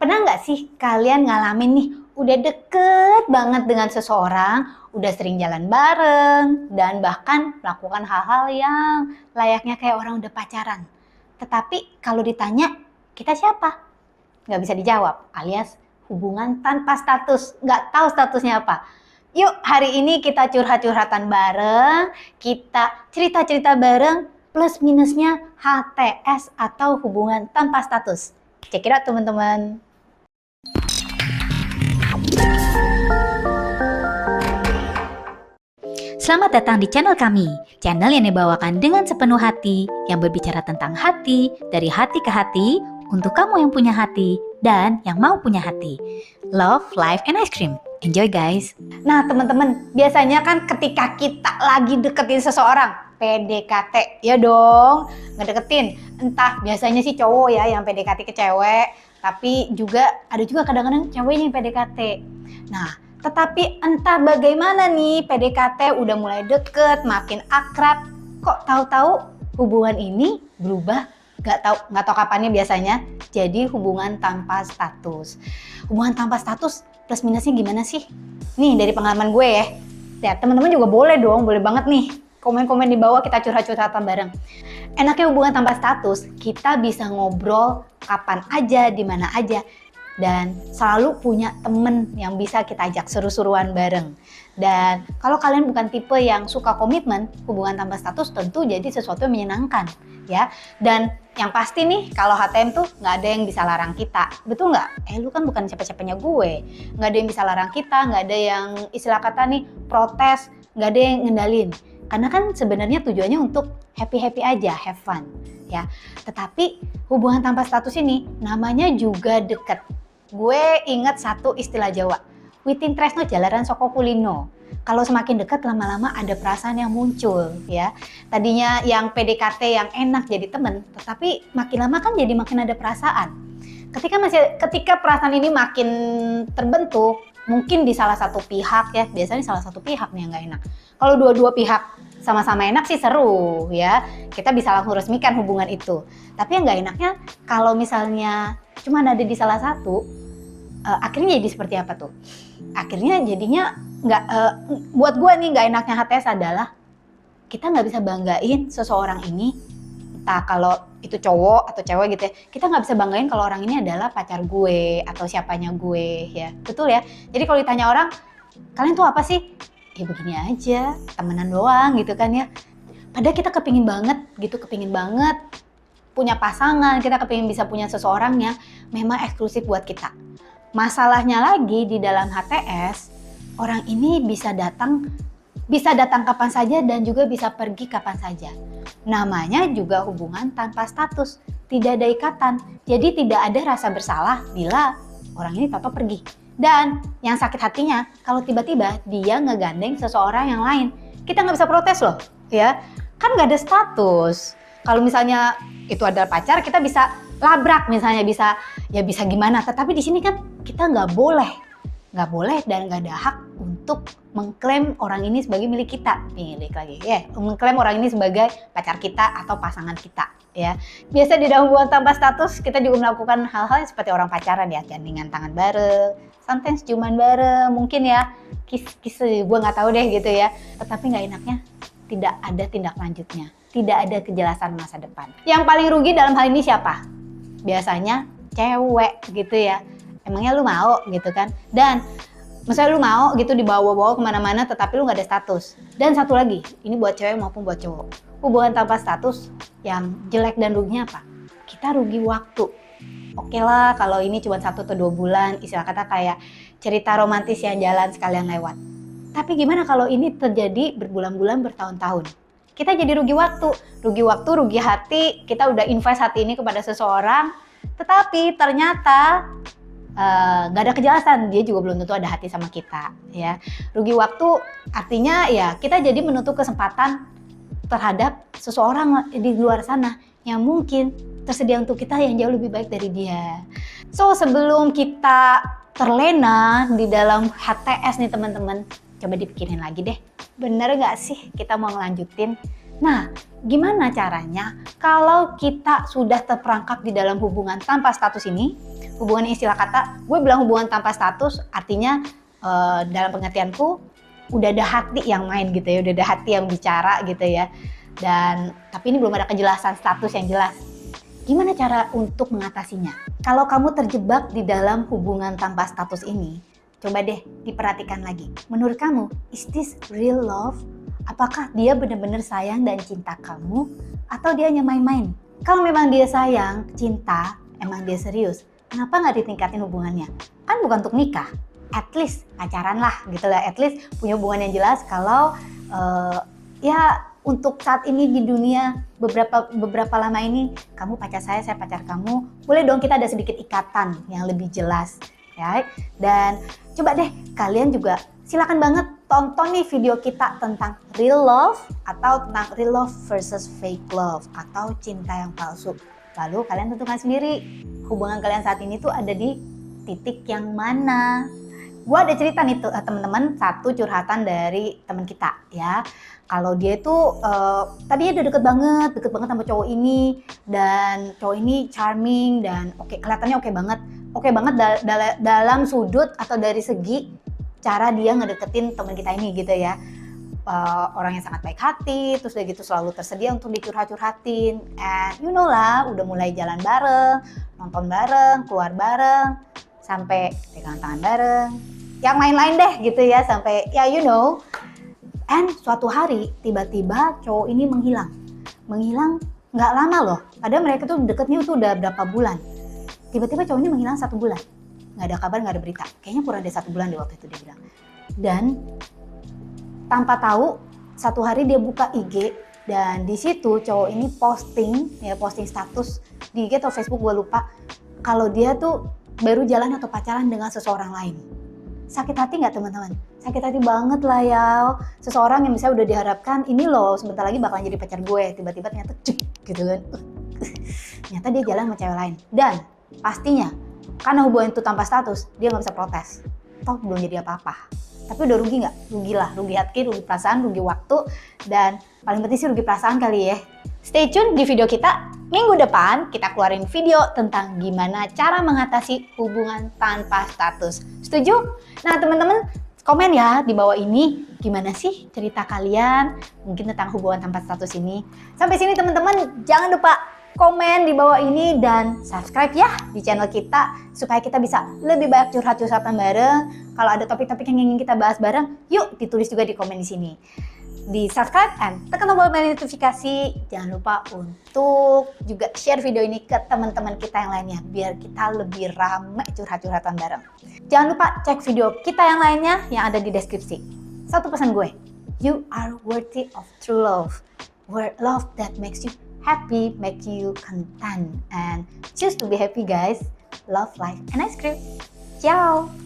Pernah nggak sih kalian ngalamin nih, udah deket banget dengan seseorang, udah sering jalan bareng, dan bahkan melakukan hal-hal yang layaknya kayak orang udah pacaran. Tetapi kalau ditanya, kita siapa? Nggak bisa dijawab, alias hubungan tanpa status, nggak tahu statusnya apa. Yuk, hari ini kita curhat-curhatan bareng, kita cerita-cerita bareng, plus minusnya HTS atau hubungan tanpa status. Check it out teman-teman. Selamat datang di channel kami, channel yang dibawakan dengan sepenuh hati, yang berbicara tentang hati, dari hati ke hati, untuk kamu yang punya hati, dan yang mau punya hati. Love, life, and ice cream. Enjoy guys! Nah teman-teman, biasanya kan ketika kita lagi deketin seseorang, PDKT, ya dong, ngedeketin. Entah biasanya sih cowok ya yang PDKT ke cewek, tapi ada juga kadang-kadang ceweknya yang PDKT. Nah, tetapi entah bagaimana nih PDKT udah mulai deket, makin akrab, kok tahu-tahu hubungan ini berubah, nggak tahu kapannya biasanya jadi hubungan tanpa status. Hubungan tanpa status plus minusnya gimana sih? Nih dari pengalaman gue ya. Ya teman-teman juga boleh dong, boleh banget nih komen-komen di bawah, kita curhat-curhatan bareng. Enaknya hubungan tanpa status, kita bisa ngobrol kapan aja, di mana aja. Dan selalu punya temen yang bisa kita ajak seru-seruan bareng. Dan kalau kalian bukan tipe yang suka komitmen, hubungan tanpa status tentu jadi sesuatu yang menyenangkan, ya. Dan yang pasti nih, kalau HTM tuh nggak ada yang bisa larang kita, betul nggak? Lu kan bukan siapa-siapanya gue, nggak ada yang bisa larang kita, nggak ada yang istilah kata nih protes, nggak ada yang ngendalin. Karena kan sebenarnya tujuannya untuk happy-happy aja, have fun, ya. Tetapi hubungan tanpa status ini namanya juga deket. Gue inget satu istilah Jawa, witin tresno jalaran soko kulino. Kalau semakin dekat lama-lama ada perasaan yang muncul, ya. Tadinya yang PDKT yang enak jadi temen, tetapi makin lama kan jadi makin ada perasaan. Ketika perasaan ini makin terbentuk, mungkin di salah satu pihak ya, biasanya salah satu pihak nih yang nggak enak. Kalau dua-dua pihak sama-sama enak sih seru ya, kita bisa langsung resmikan hubungan itu. Tapi yang nggak enaknya kalau misalnya cuma ada di salah satu, akhirnya jadi seperti apa tuh? Akhirnya jadinya buat gue nih nggak enaknya HTS adalah kita nggak bisa banggain seseorang ini, entah kalau itu cowok atau cewek gitu ya, kita nggak bisa banggain kalau orang ini adalah pacar gue atau siapanya gue ya, betul ya. Jadi kalau ditanya orang, kalian tuh apa sih? Ya begini aja, temenan doang gitu kan ya. Padahal kita kepingin banget punya pasangan, kita kepingin bisa punya seseorang yang memang eksklusif buat kita. Masalahnya lagi di dalam HTS, orang ini bisa datang kapan saja dan juga bisa pergi kapan saja. Namanya juga hubungan tanpa status, tidak ada ikatan. Jadi tidak ada rasa bersalah bila orang ini tahu pergi. Dan yang sakit hatinya kalau tiba-tiba dia ngegandeng seseorang yang lain. Kita nggak bisa protes loh, ya. Kan nggak ada status. Kalau misalnya itu adalah pacar, kita bisa labrak misalnya, bisa gimana. Tetapi di sini kan kita nggak boleh dan nggak ada hak untuk mengklaim orang ini sebagai milik kita, mengklaim orang ini sebagai pacar kita atau pasangan kita, ya. Biasa di dalam hubungan tanpa status kita juga melakukan hal-hal seperti orang pacaran ya, gandengan tangan bareng, sometimes ciuman bareng, mungkin ya kiss gue nggak tahu deh gitu ya. Tetapi nggak enaknya tidak ada tindak lanjutnya, tidak ada kejelasan masa depan. Yang paling rugi dalam hal ini siapa? Biasanya cewek gitu ya. Emangnya lu mau gitu kan? Dan misalnya lu mau gitu dibawa-bawa kemana-mana tetapi lu gak ada status. Dan satu lagi, ini buat cewek maupun buat cowok. Hubungan tanpa status yang jelek dan ruginya apa? Kita rugi waktu. Oke lah kalau ini cuma 1 atau 2 bulan, istilah kata kayak cerita romantis yang jalan sekalian lewat. Tapi gimana kalau ini terjadi berbulan-bulan, bertahun-tahun? Kita jadi rugi waktu, rugi hati, kita udah invest hati ini kepada seseorang, tetapi ternyata nggak ada kejelasan, dia juga belum tentu ada hati sama kita, ya. Rugi waktu artinya ya kita jadi menutup kesempatan terhadap seseorang di luar sana yang mungkin tersedia untuk kita yang jauh lebih baik dari dia. So sebelum kita terlena di dalam HTS nih teman-teman, coba dipikirin lagi deh, bener nggak sih kita mau ngelanjutin? Nah, gimana caranya kalau kita sudah terperangkap di dalam hubungan tanpa status ini? Hubungan istilah kata, gue bilang hubungan tanpa status artinya dalam pengertianku udah ada hati yang main gitu ya, udah ada hati yang bicara gitu ya. Dan tapi ini belum ada kejelasan status yang jelas. Gimana cara untuk mengatasinya? Kalau kamu terjebak di dalam hubungan tanpa status ini, coba deh diperhatikan lagi. Menurut kamu, is this real love? Apakah dia benar-benar sayang dan cinta kamu? Atau dia hanya main-main? Kalau memang dia sayang, cinta, emang dia serius, kenapa nggak ditingkatin hubungannya? Kan bukan untuk nikah. At least pacaran lah gitu lah. At least punya hubungan yang jelas kalau ya untuk saat ini di dunia beberapa lama ini kamu pacar saya pacar kamu, boleh dong kita ada sedikit ikatan yang lebih jelas, ya. Dan coba deh kalian juga silakan banget tonton nih video kita tentang real love atau tentang real love versus fake love atau cinta yang palsu. Lalu kalian tentukan sendiri hubungan kalian saat ini tuh ada di titik yang mana. Gua ada cerita nih teman-teman, satu curhatan dari teman kita ya. Kalau dia itu tadinya udah deket banget sama cowok ini, dan cowok ini charming dan kelihatannya oke banget dalam sudut atau dari segi cara dia ngedeketin teman kita ini gitu ya. Orang yang sangat baik hati, terus udah gitu selalu tersedia untuk dicurhat-curhatin, and you know lah, udah mulai jalan bareng, nonton bareng, keluar bareng, sampai pegang tangan bareng, yang lain-lain deh gitu ya, sampai ya you know. And suatu hari tiba-tiba cowok ini menghilang nggak lama loh, padahal mereka tuh deketnya tuh udah berapa bulan. Tiba-tiba cowoknya menghilang 1 bulan, nggak ada kabar, nggak ada berita, kayaknya kurang dari 1 bulan deh waktu itu dia bilang. Dan tanpa tahu, satu hari dia buka IG dan di situ cowok ini posting status di IG atau Facebook gue lupa, kalau dia tuh baru jalan atau pacaran dengan seseorang lain. Sakit hati nggak teman-teman? Sakit hati banget lah ya. Seseorang yang misalnya udah diharapkan ini loh sebentar lagi bakalan jadi pacar gue, tiba-tiba ternyata cek gitu kan. Ternyata dia jalan sama cewek lain. Dan pastinya karena hubungan itu tanpa status, dia nggak bisa protes. Toh belum jadi apa-apa. Tapi udah rugi nggak? Rugi lah, rugi hati, rugi perasaan, rugi waktu, dan paling penting sih rugi perasaan kali ya. Stay tune di video kita. Minggu depan kita keluarin video tentang gimana cara mengatasi hubungan tanpa status. Setuju? Nah teman-teman, komen ya di bawah ini gimana sih cerita kalian mungkin tentang hubungan tanpa status ini. Sampai sini teman-teman, jangan lupa komen di bawah ini dan subscribe ya di channel kita supaya kita bisa lebih banyak curhat-curhatan bareng. Kalau ada topik-topik yang ingin kita bahas bareng, yuk ditulis juga di komen di sini. Di subscribe and tekan tombol bel notifikasi. Jangan lupa untuk juga share video ini ke teman-teman kita yang lainnya biar kita lebih ramai curhat-curhatan bareng. Jangan lupa cek video kita yang lainnya yang ada di deskripsi. Satu pesan gue, you are worthy of true love. Love that makes you happy, make you content, and choose to be happy guys. Love, life, and ice cream. Ciao!